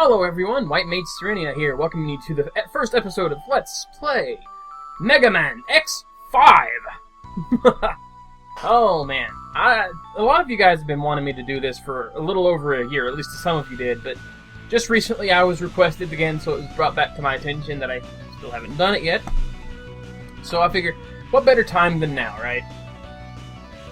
Hello everyone, White Mage Serenia here, welcoming you to the first episode of Let's Play Mega Man X5! Oh man, a lot of you guys have been wanting me to do this for a little over a year, at least some of you did, but just recently I was requested again, so it was brought back to my attention that I still haven't done it yet. So I figured, what better time than now, right?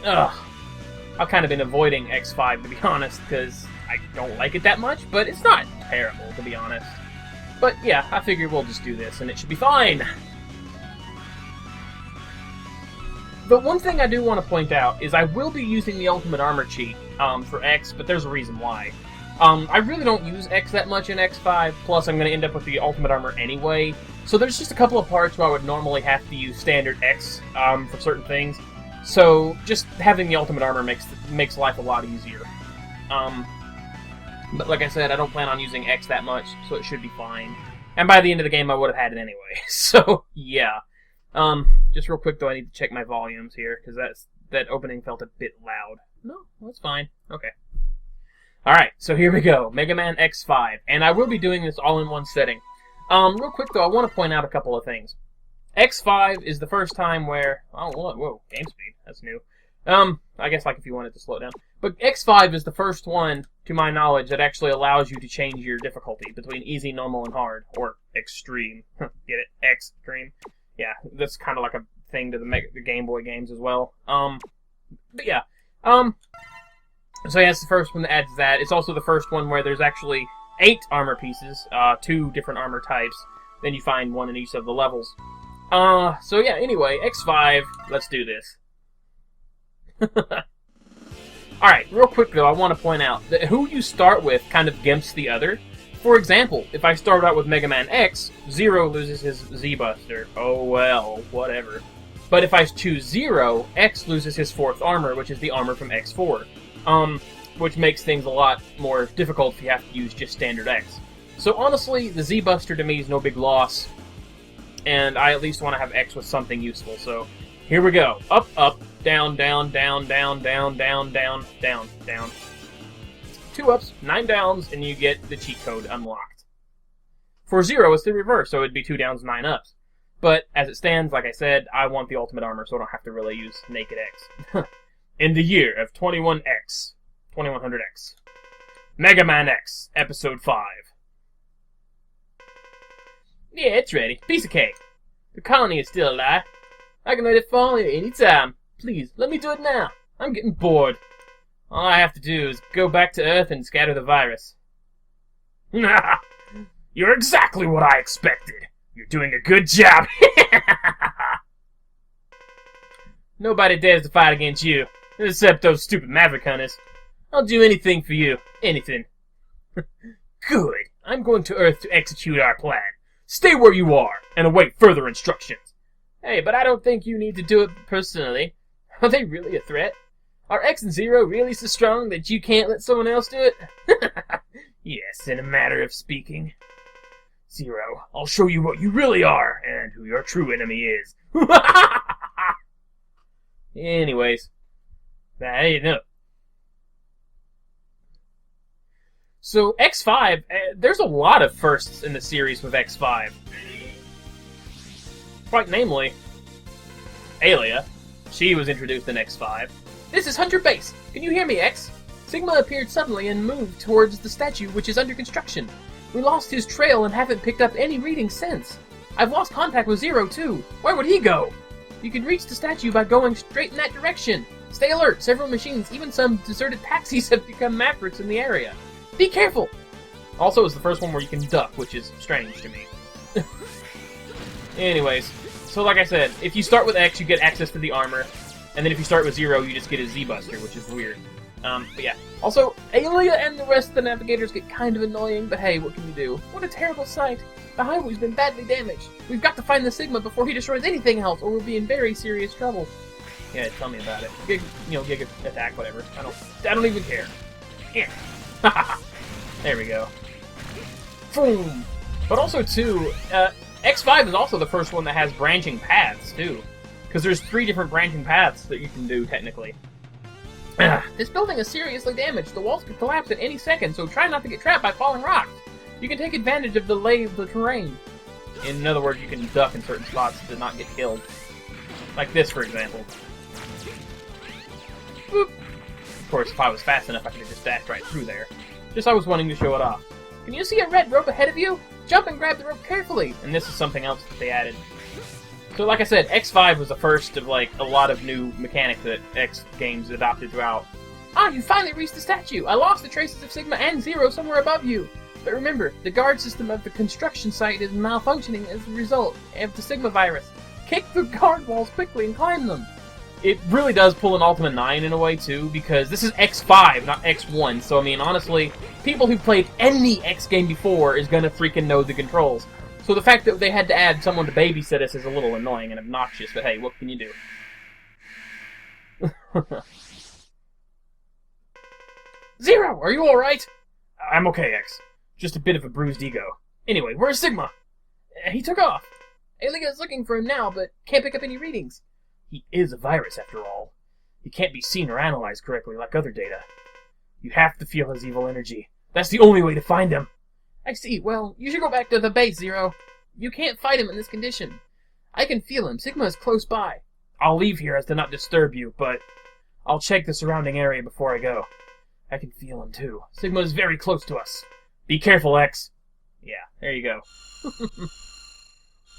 I've kind of been avoiding X5 to be honest, because I don't like it that much, but it's not terrible, to be honest. But yeah, I figure we'll just do this, and it should be fine! The one thing I do want to point out is I will be using the Ultimate Armor cheat for X, but there's a reason why. I really don't use X that much in X5, plus I'm going to end up with the Ultimate Armor anyway, so there's just a couple of parts where I would normally have to use standard X for certain things, so just having the Ultimate Armor makes life a lot easier. But like I said, I don't plan on using X that much, so it should be fine. And by the end of the game, I would have had it anyway. So, yeah. Just real quick, though, I need to check my volumes here, because that opening felt a bit loud. No, that's fine. Okay. Alright, so here we go. Mega Man X5. And I will be doing this all in one setting. Real quick, though, I want to point out a couple of things. X5 is the first time where... Oh, whoa, game speed. That's new. I guess, like, if you wanted to slow it down. But X5 is the first one, to my knowledge, that actually allows you to change your difficulty between easy, normal, and hard. Or extreme. Get it? Extreme. Yeah, that's kind of like a thing to the Game Boy games as well. But yeah. So yeah, it's the first one that adds that. It's also the first one where there's actually 8 armor pieces, 2 different armor types. Then you find one in each of the levels. So yeah, anyway, X5, let's do this. Alright, real quick though, I want to point out that who you start with kind of gimps the other. For example, if I start out with Mega Man X, Zero loses his Z-Buster. Oh well, whatever. But if I choose Zero, X loses his 4th armor, which is the armor from X4. Which makes things a lot more difficult if you have to use just standard X. So honestly, the Z-Buster to me is no big loss. And I at least want to have X with something useful, so... Here we go. Up, up, down, down, down, down, down, down, down, down, down. 2 ups, 9 downs, and you get the cheat code unlocked. For Zero, it's the reverse, so it'd be 2 downs, 9 ups. But, as it stands, like I said, I want the Ultimate Armor, so I don't have to really use Naked X. In the year of 2100X, Mega Man X, Episode 5. Yeah, it's ready. Piece of cake. The colony is still alive. I can let it fall at any time. Please, let me do it now. I'm getting bored. All I have to do is go back to Earth and scatter the virus. You're exactly what I expected. You're doing a good job. Nobody dares to fight against you, except those stupid Maverick hunters. I'll do anything for you. Anything. Good. I'm going to Earth to execute our plan. Stay where you are, and await further instructions. Hey, but I don't think you need to do it personally. Are they really a threat? Are X and Zero really so strong that you can't let someone else do it? Yes, in a matter of speaking. Zero, I'll show you what you really are, and who your true enemy is. Anyways, how you know? So, X5, there's a lot of firsts in the series with X5. Quite namely, Alia. She was introduced in X5. This is Hunter Base. Can you hear me, X? Sigma appeared suddenly and moved towards the statue, which is under construction. We lost his trail and haven't picked up any readings since. I've lost contact with Zero, too. Where would he go? You can reach the statue by going straight in that direction. Stay alert. Several machines, even some deserted taxis, have become Mavericks in the area. Be careful! Also, it's the first one where you can duck, which is strange to me. Anyways, so like I said, if you start with X, you get access to the armor, and then if you start with Zero, you just get a Z-Buster, which is weird. But yeah. Also, Alia and the rest of the navigators get kind of annoying, but hey, what can you do? What a terrible sight! The highway's been badly damaged. We've got to find the Sigma before he destroys anything else, or we'll be in very serious trouble. Yeah, tell me about it. Gig attack, whatever. I don't even care. Here. There we go. Boom! But also, too, X5 is also the first one that has branching paths, too. Because there's 3 different branching paths that you can do, technically. This building is seriously damaged. The walls could collapse at any second, so try not to get trapped by falling rocks. You can take advantage of the lay of the terrain. In other words, you can duck in certain spots to not get killed. Like this, for example. Boop. Of course, if I was fast enough, I could have just dashed right through there. Just I was wanting to show it off. Can you see a red rope ahead of you? Jump and grab the rope carefully! And this is something else that they added. So like I said, X5 was the first of like a lot of new mechanics that X games adopted throughout. Ah, you finally reached the statue! I lost the traces of Sigma and Zero somewhere above you! But remember, the guard system of the construction site is malfunctioning as a result of the Sigma virus. Kick the guard walls quickly and climb them! It really does pull an Ultima 9 in a way, too, because this is X5, not X1, so I mean, honestly, people who played any X game before is gonna freaking know the controls. So the fact that they had to add someone to babysit us is a little annoying and obnoxious, but hey, what can you do? Zero, are you alright? I'm okay, X. Just a bit of a bruised ego. Anyway, where's Sigma? He took off. Aliga is looking for him now, but can't pick up any readings. He is a virus, after all. He can't be seen or analyzed correctly like other data. You have to feel his evil energy. That's the only way to find him. I see. Well, you should go back to the base, Zero. You can't fight him in this condition. I can feel him. Sigma is close by. I'll leave here as to not disturb you, but I'll check the surrounding area before I go. I can feel him, too. Sigma is very close to us. Be careful, X. Yeah, there you go.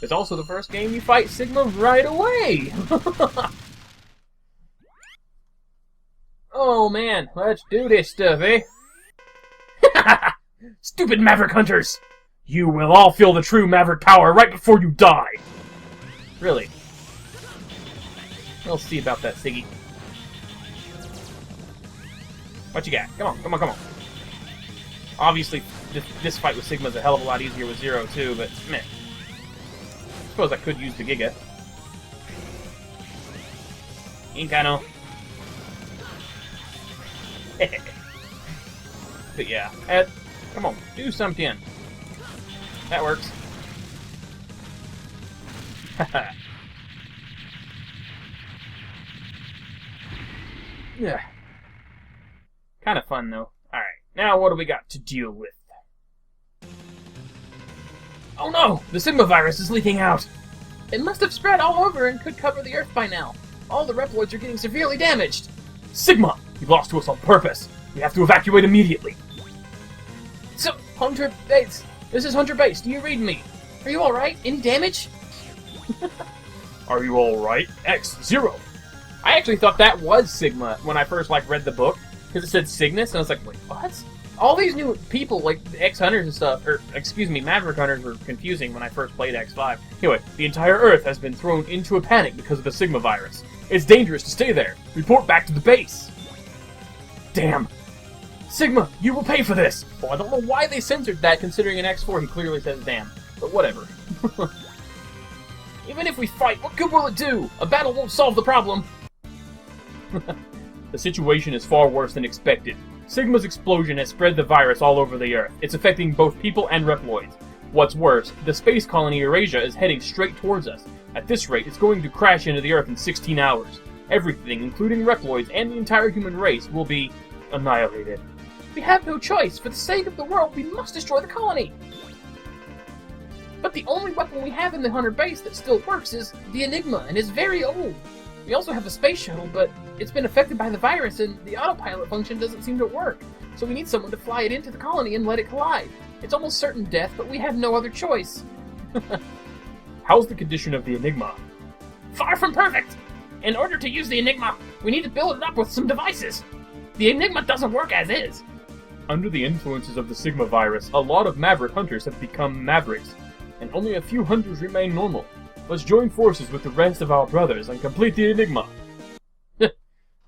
It's also the first game you fight Sigma right away! Oh man, let's do this stuff, eh? Stupid Maverick Hunters! You will all feel the true Maverick power right before you die! Really? We'll see about that, Siggy. What you got? Come on, come on, come on. Obviously, this fight with Sigma's a hell of a lot easier with Zero, too, but meh. I suppose I could use the Giga. Incano. But yeah, come on, do something. That works. Yeah. Kind of fun, though. Alright, now what do we got to deal with? Oh no! The Sigma virus is leaking out! It must have spread all over and could cover the Earth by now. All the Reploids are getting severely damaged. Sigma! You've lost to us on purpose. We have to evacuate immediately. So, Hunter Base. This is Hunter Base. Do you read me? Are you alright? Any damage? Are you alright? X0. I actually thought that was Sigma when I first read the book. Because it said Cygnus, and I was like, wait, what? All these new people, like the X-Hunters and stuff, or, excuse me, Maverick Hunters were confusing when I first played X5. Anyway, the entire Earth has been thrown into a panic because of the Sigma virus. It's dangerous to stay there. Report back to the base. Damn. Sigma, you will pay for this! Well, I don't know why they censored that, considering in X4 he clearly says damn. But whatever. Even if we fight, what good will it do? A battle won't solve the problem. The situation is far worse than expected. Sigma's explosion has spread the virus all over the Earth. It's affecting both people and Reploids. What's worse, the space colony Eurasia is heading straight towards us. At this rate, it's going to crash into the Earth in 16 hours. Everything, including Reploids and the entire human race, will be annihilated. We have no choice. For the sake of the world, we must destroy the colony. But the only weapon we have in the Hunter base that still works is the Enigma, and is very old. We also have a space shuttle, but it's been affected by the virus, and the autopilot function doesn't seem to work. So we need someone to fly it into the colony and let it collide. It's almost certain death, but we have no other choice. How's the condition of the Enigma? Far from perfect! In order to use the Enigma, we need to build it up with some devices. The Enigma doesn't work as is. Under the influences of the Sigma virus, a lot of Maverick Hunters have become Mavericks, and only a few Hunters remain normal. Let's join forces with the rest of our brothers and complete the Enigma.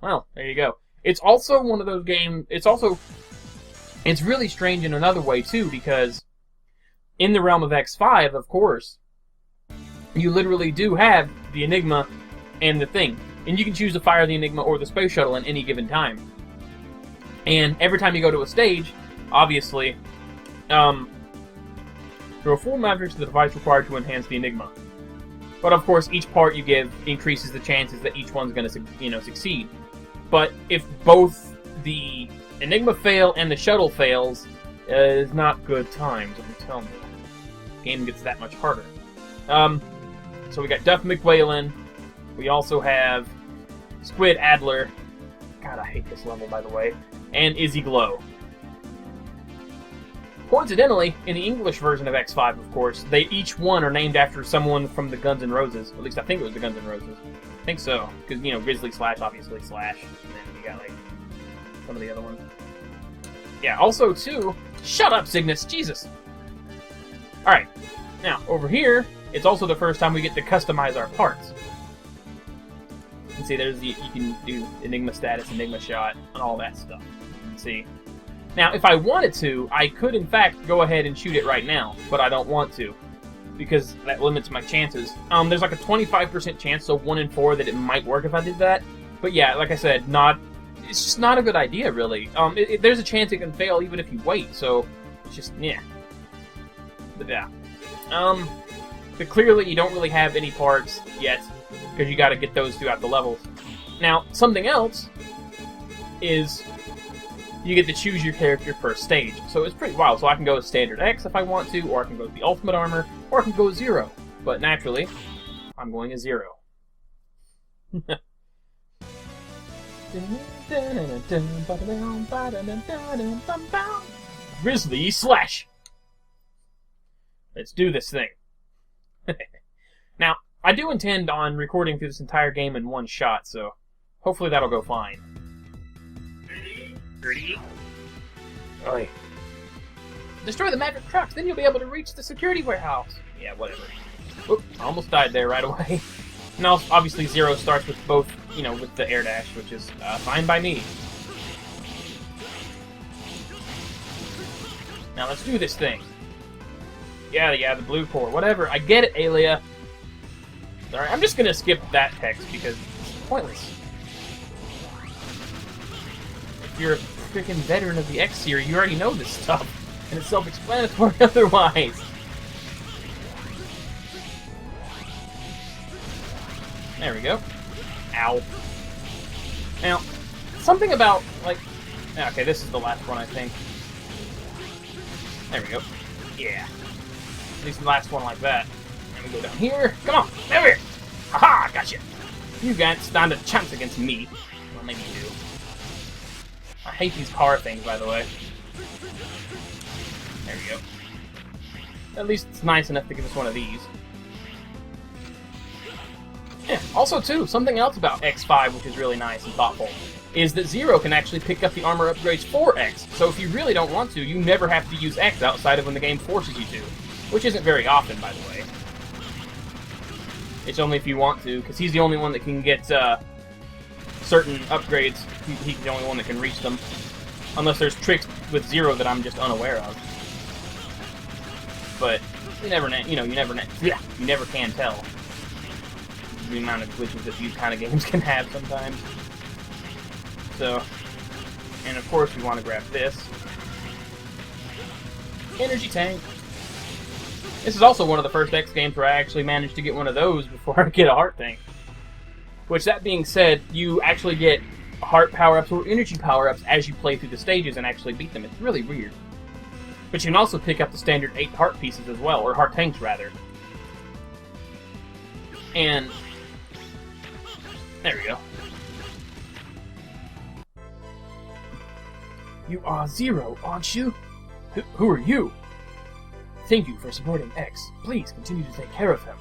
Well, there you go. It's also one of those games... It's really strange in another way, too, because in the realm of X5, of course, you literally do have the Enigma and the thing. And you can choose to fire the Enigma or the space shuttle at any given time. And every time you go to a stage, obviously, there are 4 Mavericks to the device required to enhance the Enigma. But of course, each part you give increases the chances that each one's going to, succeed. But if both the Enigma fail and the shuttle fails, is not good times, I'm telling you. Game gets that much harder. So we got Duff McWhalen. We also have Squid Adler. God, I hate this level, by the way. And Izzy Glow. Coincidentally, in the English version of X5, of course, they each one are named after someone from the Guns N' Roses. At least I think it was the Guns N' Roses. I think so. Because, you know, Grizzly Slash, obviously, Slash. And then you got, like, some of the other ones. Yeah, also, too... Shut up, Cygnus! Jesus! Alright. Now, over here, it's also the first time we get to customize our parts. You can see there's the... You can do Enigma status, Enigma shot, and all that stuff. See? Now, if I wanted to, I could, in fact, go ahead and shoot it right now, but I don't want to, because that limits my chances. There's like a 25% chance, so 1 in 4, that it might work if I did that. But yeah, like I said, it's just not a good idea, really. There's a chance it can fail even if you wait, so it's just, yeah. But yeah. But clearly you don't really have any parts yet, because you gotta get those throughout the levels. Now, something else is... you get to choose your character per stage. So it's pretty wild. So I can go with Standard X if I want to, or I can go with the Ultimate Armor, or I can go with 0. But naturally, I'm going to 0. Grizzly Slash! Let's do this thing. Now, I do intend on recording through this entire game in one shot, so hopefully that'll go fine. Oi. Destroy the magic trucks, then you'll be able to reach the security warehouse. Yeah, whatever. Oop, I almost died there right away. Now, obviously, 0 starts with both, you know, with the air dash, which is fine by me. Now, let's do this thing. Yeah, the blue core. Whatever, I get it, Alia. Alright, I'm just gonna skip that text because it's pointless. If you're a freaking veteran of the X series, you already know this stuff, and it's self-explanatory otherwise. There we go. Ow. Now, something about, like... Okay, this is the last one, I think. There we go. Yeah. At least the last one like that. And we go down here. Come on, over here! Haha, gotcha! You guys stand a chance against me. Well, maybe you do. I hate these car things, by the way. There we go. At least it's nice enough to give us one of these. Yeah. Also, too, something else about X5, which is really nice and thoughtful, is that 0 can actually pick up the armor upgrades for X. So if you really don't want to, you never have to use X outside of when the game forces you to. Which isn't very often, by the way. It's only if you want to, because he's the only one that can get certain upgrades. He's the only one that can reach them. Unless there's tricks with 0 that I'm just unaware of. But you never can tell the amount of glitches that these kind of games can have sometimes. So, and of course we want to grab this. Energy tank. This is also one of the first X games where I actually managed to get one of those before I get a heart tank. Which, that being said, you actually get heart power-ups or energy power-ups as you play through the stages and actually beat them. It's really weird. But you can also pick up the standard 8 heart pieces as well, or heart tanks, rather. And... there we go. You are 0, aren't you? Who are you? Thank you for supporting X. Please continue to take care of him.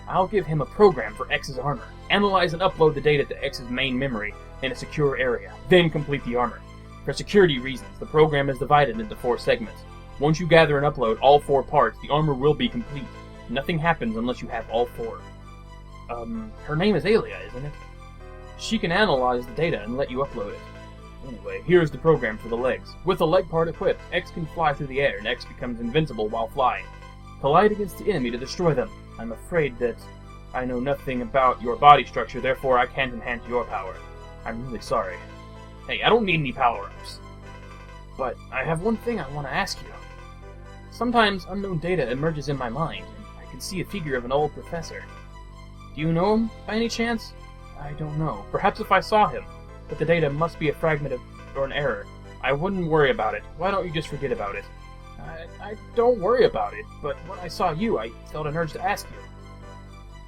I'll give him a program for X's armor. Analyze and upload the data to X's main memory in a secure area. Then complete the armor. For security reasons, the program is divided into 4 segments. Once you gather and upload all 4 parts, the armor will be complete. Nothing happens unless you have all 4. Her name is Alia, isn't it? She can analyze the data and let you upload it. Anyway, here's the program for the legs. With the leg part equipped, X can fly through the air, and X becomes invincible while flying. Collide against the enemy to destroy them. I'm afraid that I know nothing about your body structure, therefore I can't enhance your power. I'm really sorry. Hey, I don't need any power-ups. But I have one thing I want to ask you. Sometimes unknown data emerges in my mind, and I can see a figure of an old professor. Do you know him, by any chance? I don't know. Perhaps if I saw him. But the data must be a fragment of, or an error. I wouldn't worry about it. Why don't you just forget about it? I don't worry about it, but when I saw you, I felt an urge to ask you.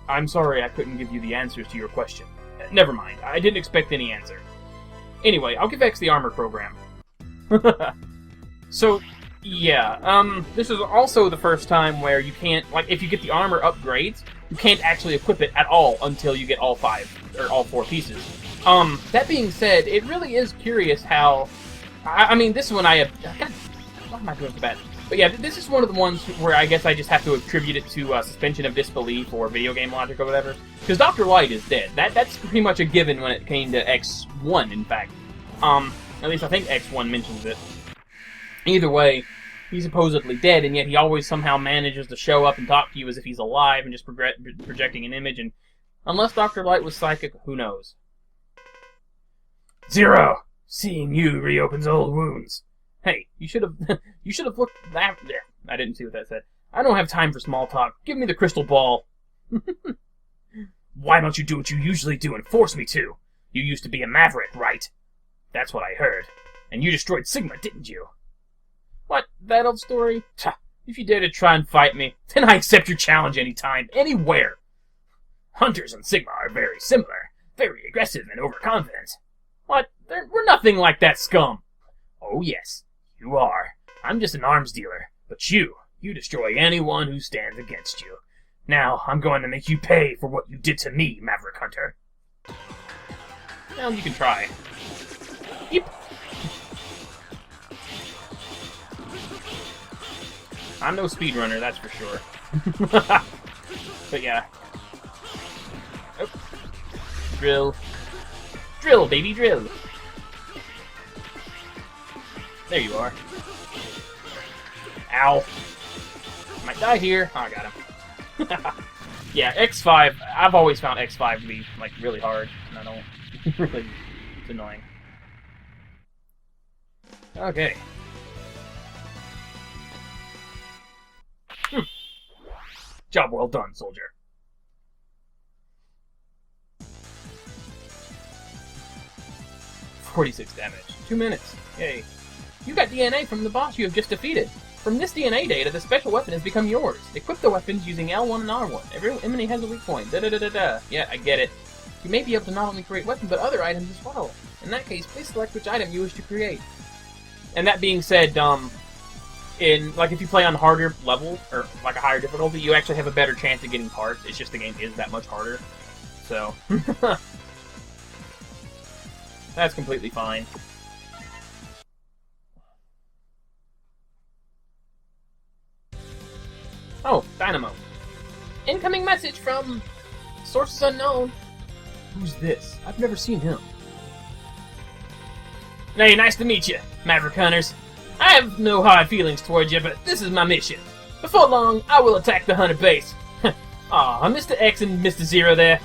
I'm sorry I couldn't give you the answers to your question. Never mind, I didn't expect any answer. Anyway, I'll give X the armor program. So, yeah, this is also the first time where you can't, like, if you get the armor upgrades, you can't actually equip it at all until you get all 5, or all 4 pieces. That being said, it really is curious how, I mean, this one I have, God, what am I doing so bad? But yeah, this is one of the ones where I guess I just have to attribute it to suspension of disbelief or video game logic or whatever. Because Dr. Light is dead. That's pretty much a given when it came to X1, in fact. At least I think X1 mentions it. Either way, he's supposedly dead, and yet he always somehow manages to show up and talk to you as if he's alive and just projecting an image, and unless Dr. Light was psychic, who knows? Zero! Seeing you reopens old wounds. Hey, you should have looked that there. I didn't see what that said. I don't have time for small talk. Give me the crystal ball. Why don't you do what you usually do and force me to? You used to be a maverick, right? That's what I heard. And you destroyed Sigma, didn't you? What? That old story? If you dare to try and fight me, then I accept your challenge anytime, anywhere. Hunters and Sigma are very similar. Very aggressive and overconfident. What? We're nothing like that scum. Oh yes. You are. I'm just an arms dealer. But you destroy anyone who stands against you. Now, I'm going to make you pay for what you did to me, Maverick Hunter. Well, you can try. Yep. I'm no speedrunner, that's for sure. But yeah. Oh. Drill. Drill, baby, drill. There you are. Ow. Might die here. Oh, I got him. Yeah, X5, I've always found X5 to be, like, really hard. And I don't really... It's annoying. Okay. Job well done, soldier. 46 damage. 2 minutes. Yay. You got DNA from the boss you have just defeated. From this DNA data, the special weapon has become yours. Equip the weapons using L1 and R1. Every enemy has a weak point. Da-da-da-da-da. Yeah, I get it. You may be able to not only create weapons, but other items as well. In that case, please select which item you wish to create. And that being said, if you play on harder level, or like a higher difficulty, you actually have a better chance of getting parts. It's just the game is that much harder. So, that's completely fine. Oh, Dynamo. Incoming message from sources unknown. Who's this? I've never seen him. Hey, nice to meet you, Maverick Hunters. I have no hard feelings towards you, but this is my mission. Before long, I will attack the Hunter base. Aw, Mr. X and Mr. Zero there.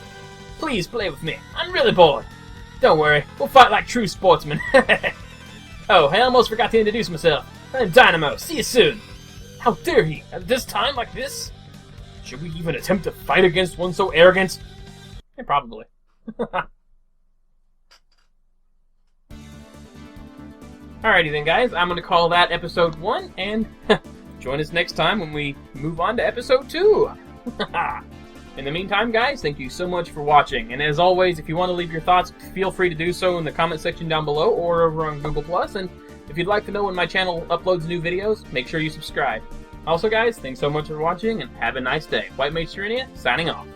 Please play with me. I'm really bored. Don't worry, we'll fight like true sportsmen. Oh, I almost forgot to introduce myself. I'm Dynamo. See you soon. How dare he? At this time like this? Should we even attempt to fight against one so arrogant? Yeah, probably. Alrighty then, guys. I'm going to call that episode 1, and join us next time when we move on to episode 2. In the meantime, guys, thank you so much for watching. And as always, if you want to leave your thoughts, feel free to do so in the comment section down below or over on Google+. And if you'd like to know when my channel uploads new videos, make sure you subscribe. Also, guys, thanks so much for watching, and have a nice day. White Mage Serenia, signing off.